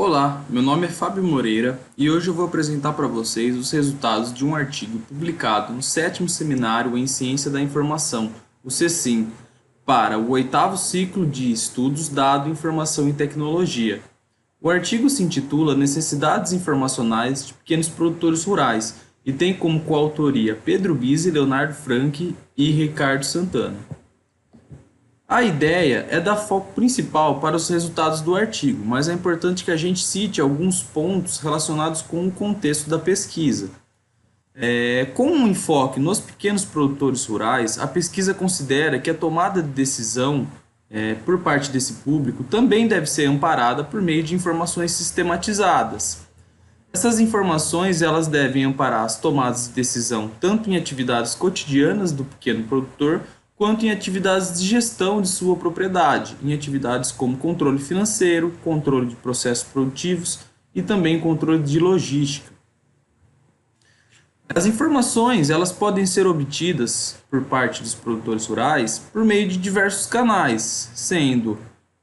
Olá, meu nome é Fábio Moreira e hoje eu vou apresentar para vocês os resultados de um artigo publicado no sétimo Seminário em Ciência da Informação, o CECIM, para o oitavo ciclo de estudos Dado, Informação e Tecnologia. O artigo se intitula Necessidades Informacionais de Pequenos Produtores Rurais e tem como coautoria Pedro Bise, Leonardo Franchi e Ricardo Santana. A ideia é dar foco principal para os resultados do artigo, mas é importante que a gente cite alguns pontos relacionados com o contexto da pesquisa. Com um enfoque nos pequenos produtores rurais, a pesquisa considera que a tomada de decisão por parte desse público também deve ser amparada por meio de informações sistematizadas. Essas informações elas devem amparar as tomadas de decisão tanto em atividades cotidianas do pequeno produtor, quanto em atividades de gestão de sua propriedade, em atividades como controle financeiro, controle de processos produtivos e também controle de logística. As informações elas podem ser obtidas por parte dos produtores rurais por meio de diversos canais, sendo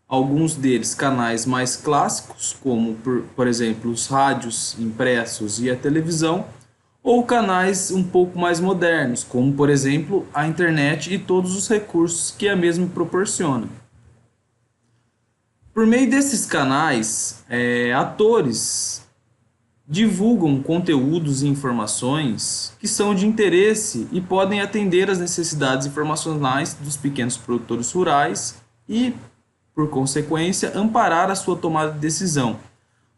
alguns deles canais mais clássicos, como por exemplo os rádios impressos e a televisão, ou canais um pouco mais modernos, como por exemplo a internet e todos os recursos que a mesma proporciona. Por meio desses canais, atores divulgam conteúdos e informações que são de interesse e podem atender às necessidades informacionais dos pequenos produtores rurais e, por consequência, amparar a sua tomada de decisão.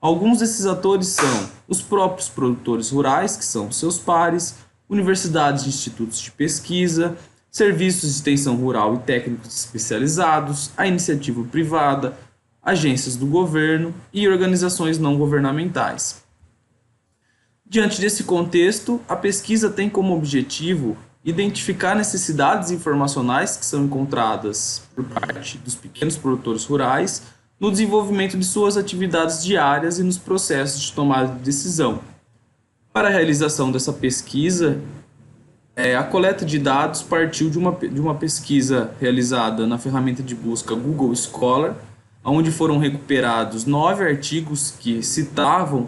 Alguns desses atores são os próprios produtores rurais, que são seus pares, universidades e institutos de pesquisa, serviços de extensão rural e técnicos especializados, a iniciativa privada, agências do governo e organizações não governamentais. Diante desse contexto, a pesquisa tem como objetivo identificar necessidades informacionais que são encontradas por parte dos pequenos produtores rurais no desenvolvimento de suas atividades diárias e nos processos de tomada de decisão. Para a realização dessa pesquisa, a coleta de dados partiu de uma pesquisa realizada na ferramenta de busca Google Scholar, onde foram recuperados 9 artigos que citavam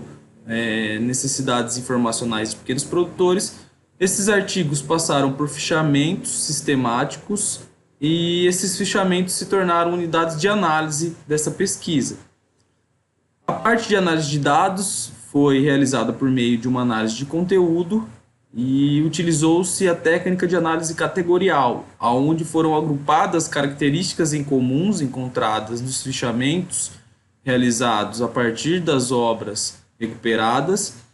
necessidades informacionais de pequenos produtores. Esses artigos passaram por fichamentos sistemáticos e esses fichamentos se tornaram unidades de análise dessa pesquisa. A parte de análise de dados foi realizada por meio de uma análise de conteúdo e utilizou-se a técnica de análise categorial, onde foram agrupadas características incomuns encontradas nos fichamentos realizados a partir das obras recuperadas,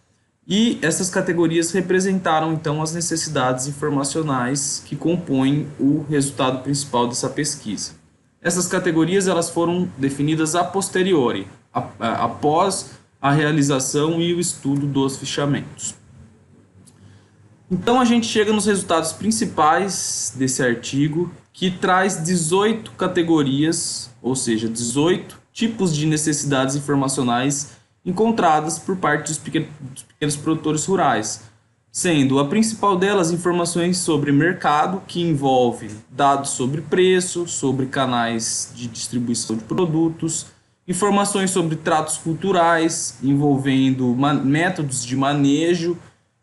e essas categorias representaram então as necessidades informacionais que compõem o resultado principal dessa pesquisa. Essas categorias elas foram definidas a posteriori, após a realização e o estudo dos fichamentos. Então a gente chega nos resultados principais desse artigo, que traz 18 categorias, ou seja, 18 tipos de necessidades informacionais encontradas por parte dos pequenos produtores rurais, sendo a principal delas informações sobre mercado, que envolve dados sobre preço, sobre canais de distribuição de produtos, informações sobre tratos culturais, envolvendo métodos de manejo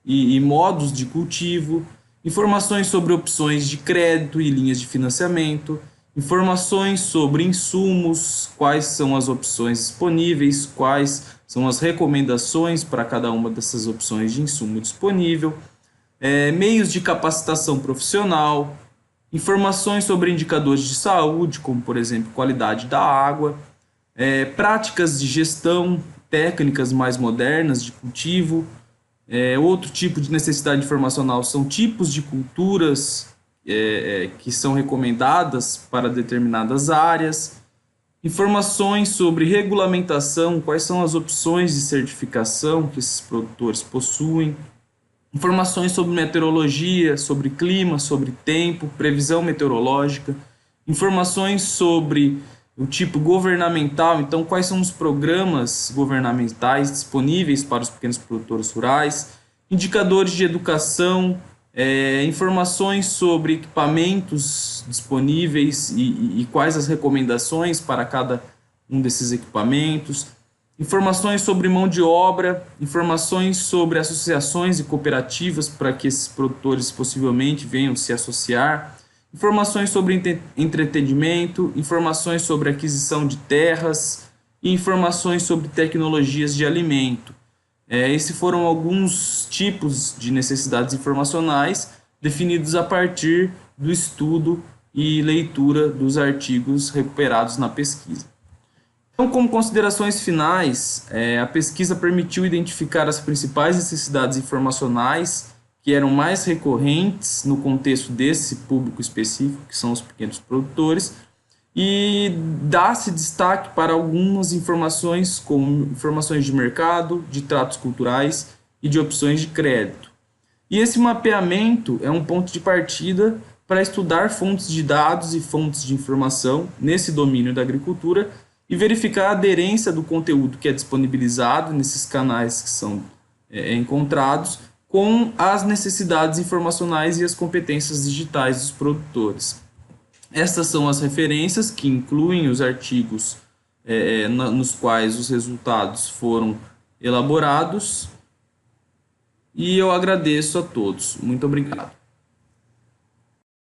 e modos de cultivo, informações sobre opções de crédito e linhas de financiamento, informações sobre insumos, quais são as opções disponíveis, quais são as recomendações para cada uma dessas opções de insumo disponível, meios de capacitação profissional, informações sobre indicadores de saúde, como por exemplo qualidade da água, práticas de gestão, técnicas mais modernas de cultivo. Outro tipo de necessidade informacional são tipos de culturas que são recomendadas para determinadas áreas, informações sobre regulamentação, quais são as opções de certificação que esses produtores possuem, informações sobre meteorologia, sobre clima, sobre tempo, previsão meteorológica, informações sobre o tipo governamental, então quais são os programas governamentais disponíveis para os pequenos produtores rurais, indicadores de educação, informações sobre equipamentos disponíveis e quais as recomendações para cada um desses equipamentos, informações sobre mão de obra, informações sobre associações e cooperativas para que esses produtores possivelmente venham se associar, informações sobre entretenimento, informações sobre aquisição de terras e informações sobre tecnologias de alimento. Esses foram alguns tipos de necessidades informacionais definidos a partir do estudo e leitura dos artigos recuperados na pesquisa. Então, como considerações finais, a pesquisa permitiu identificar as principais necessidades informacionais que eram mais recorrentes no contexto desse público específico, que são os pequenos produtores, e dá-se destaque para algumas informações, como informações de mercado, de tratos culturais e de opções de crédito. E esse mapeamento é um ponto de partida para estudar fontes de dados e fontes de informação nesse domínio da agricultura e verificar a aderência do conteúdo que é disponibilizado nesses canais que são encontrados com as necessidades informacionais e as competências digitais dos produtores. Estas são as referências que incluem os artigos nos quais os resultados foram elaborados, e eu agradeço a todos. Muito obrigado.